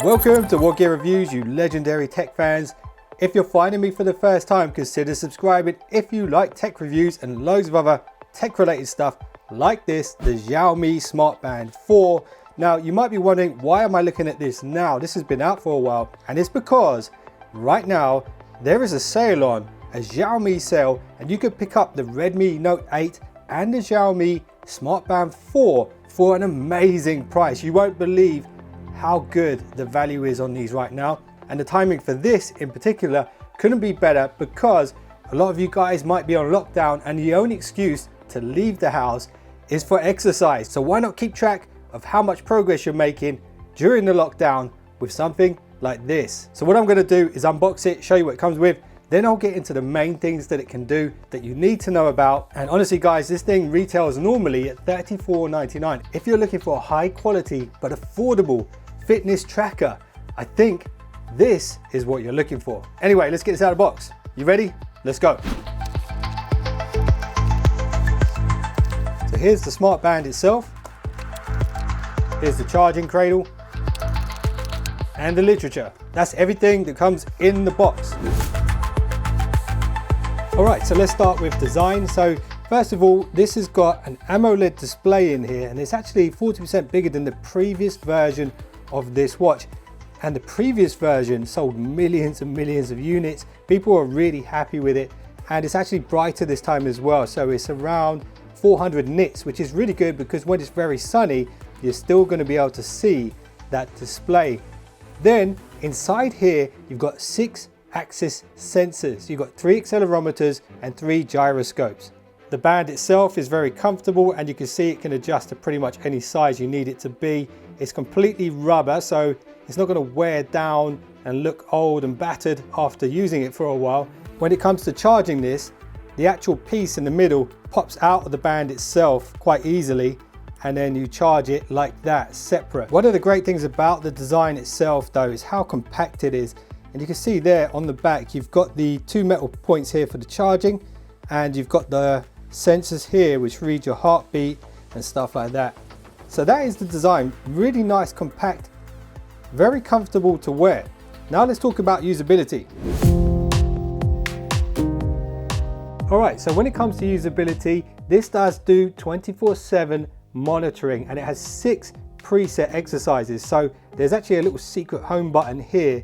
Welcome to WhatGear Reviews, you legendary tech fans. If you're finding me for the first time, consider subscribing if you like tech reviews and loads of other tech related stuff like this, the Xiaomi Smart Band 4. Now you might be wondering, why am I looking at this now? This has been out for a while, and it's because right now there is a sale on, a Xiaomi sale, and you could pick up the Redmi Note 8 and the Xiaomi Smart Band 4 for an amazing price. You won't believe how good the value is on these right now, and the timing for this in particular couldn't be better, because a lot of you guys might be on lockdown and the only excuse to leave the house is for exercise. So why not keep track of how much progress you're making during the lockdown with something like this? So what I'm going to do is unbox it, show you what it comes with, then I'll get into the main things that it can do that you need to know about. And honestly guys, this thing retails normally at $34.99. If you're looking for a high quality but affordable fitness tracker, I think this is what you're looking for. Anyway, let's get this out of the box. You ready? Let's go. So here's the Smart Band itself. Here's the charging cradle and the literature. That's everything that comes in the box. All right, so let's start with design. So first of all, this has got an AMOLED display in here, and it's actually 40% bigger than the previous version of this watch. And the previous version sold millions and millions of units. People are really happy with it, and it's actually brighter this time as well. So it's around 400 nits, which is really good, because when it's very sunny, you're still going to be able to see that display. Then inside here, you've got 6 axis sensors. You've got 3 accelerometers and 3 gyroscopes. The band itself is very comfortable, and you can see it can adjust to pretty much any size you need it to be. It's completely rubber, so it's not going to wear down and look old and battered after using it for a while. When it comes to charging this, the actual piece in the middle pops out of the band itself quite easily, and then you charge it like that, separate. One of the great things about the design itself though is how compact it is. And you can see there on the back, you've got the 2 metal points here for the charging, and you've got the sensors here which read your heartbeat and stuff like that. So that is the design. Really nice, compact, very comfortable to wear. Now let's talk about usability. All right, so when it comes to usability, this does do 24/7 monitoring, and it has 6 preset exercises. So there's actually a little secret home button here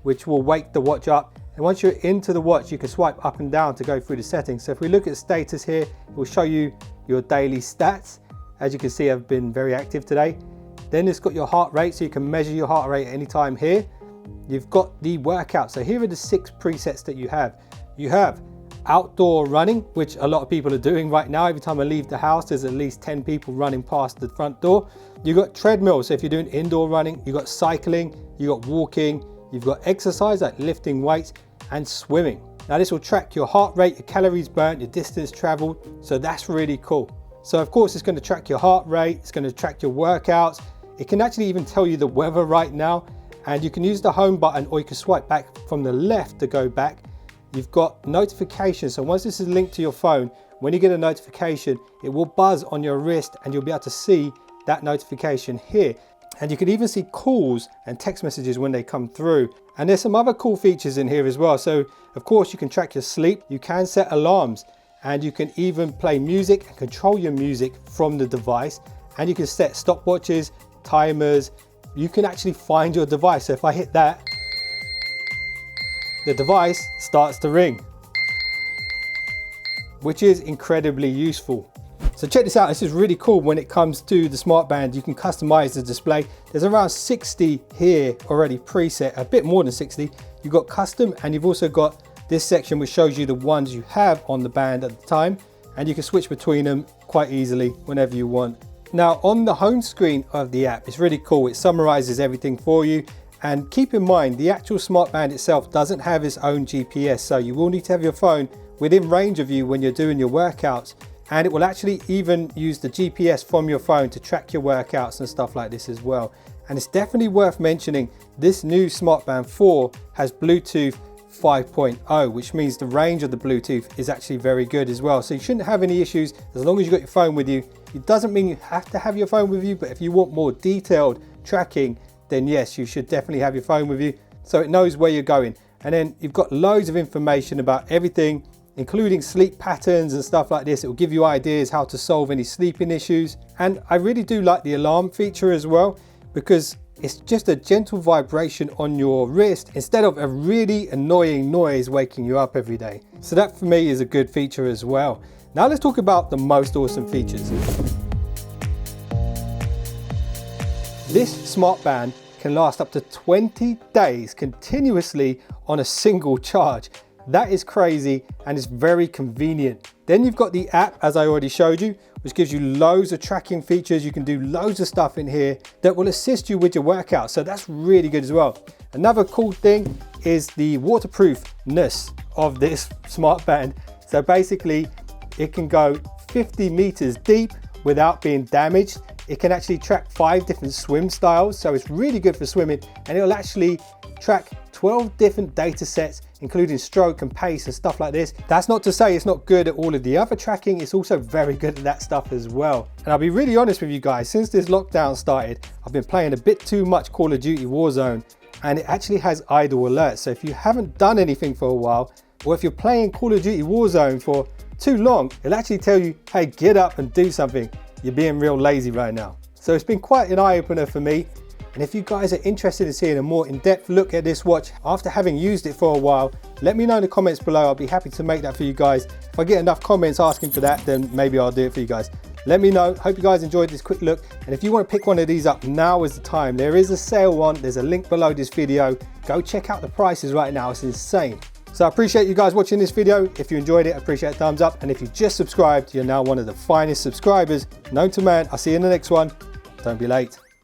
which will wake the watch up, and once you're into the watch you can swipe up and down to go through the settings. So if we look at status here, it will show you your daily stats. As you can see, I've been very active today. Then it's got your heart rate, so you can measure your heart rate at any time here. You've got the workout. So here are the 6 presets that you have. You have outdoor running, which a lot of people are doing right now. Every time I leave the house, there's at least 10 people running past the front door. You've got treadmill, so if you're doing indoor running. You've got cycling, you've got walking, you've got exercise like lifting weights, and swimming. Now this will track your heart rate, your calories burnt, your distance traveled, so that's really cool. So of course it's going to track your heart rate, it's going to track your workouts. It can actually even tell you the weather right now, and you can use the home button, or you can swipe back from the left to go back. You've got notifications, so once this is linked to your phone, when you get a notification, it will buzz on your wrist and you'll be able to see that notification here. And you can even see calls and text messages when they come through. And there's some other cool features in here as well. So of course you can track your sleep, you can set alarms, and you can even play music and control your music from the device. And you can set stopwatches, timers. You can actually find your device. So if I hit that, the device starts to ring, which is incredibly useful. So check this out, this is really cool. When it comes to the Smart Band, you can customize the display. There's around 60 here already preset, a bit more than 60. You've got custom, and you've also got this section which shows you the ones you have on the band at the time, and you can switch between them quite easily whenever you want. Now on the home screen of the app, it's really cool. It summarizes everything for you. And keep in mind, the actual Smart Band itself doesn't have its own GPS, so you will need to have your phone within range of you when you're doing your workouts. And it will actually even use the GPS from your phone to track your workouts and stuff like this as well. And it's definitely worth mentioning, this new Smart Band 4 has Bluetooth 5.0, which means the range of the Bluetooth is actually very good as well. So you shouldn't have any issues as long as you've got your phone with you. It doesn't mean you have to have your phone with you, but if you want more detailed tracking, then yes, you should definitely have your phone with you so it knows where you're going. And then you've got loads of information about everything, including sleep patterns and stuff like this. It will give you ideas how to solve any sleeping issues. And I really do like the alarm feature as well, because it's just a gentle vibration on your wrist instead of a really annoying noise waking you up every day. So that for me is a good feature as well. Now let's talk about the most awesome features. This smart band can last up to 20 days continuously on a single charge. That is crazy and it's very convenient. Then you've got the app, as I already showed you, which gives you loads of tracking features. You can do loads of stuff in here that will assist you with your workout. So that's really good as well. Another cool thing is the waterproofness of this smart band. So basically it can go 50 meters deep without being damaged. It can actually track 5 different swim styles. So it's really good for swimming, and it'll actually track 12 different data sets, including stroke and pace and stuff like this. That's not to say it's not good at all of the other tracking. It's also very good at that stuff as well. And I'll be really honest with you guys, since this lockdown started, I've been playing a bit too much Call of Duty Warzone, and it actually has idle alerts. So if you haven't done anything for a while, or if you're playing Call of Duty Warzone for too long, it'll actually tell you, hey, get up and do something. You're being real lazy right now. So it's been quite an eye-opener for me. And if you guys are interested in seeing a more in-depth look at this watch after having used it for a while, let me know in the comments below. I'll be happy to make that for you guys. If I get enough comments asking for that, then maybe I'll do it for you guys. Let me know. Hope you guys enjoyed this quick look. And if you want to pick one of these up, now is the time. There is a sale on. There's a link below this video. Go check out the prices right now. It's insane. So I appreciate you guys watching this video. If you enjoyed it, I appreciate a thumbs up. And if you just subscribed, you're now one of the finest subscribers known to man. I'll see you in the next one. Don't be late.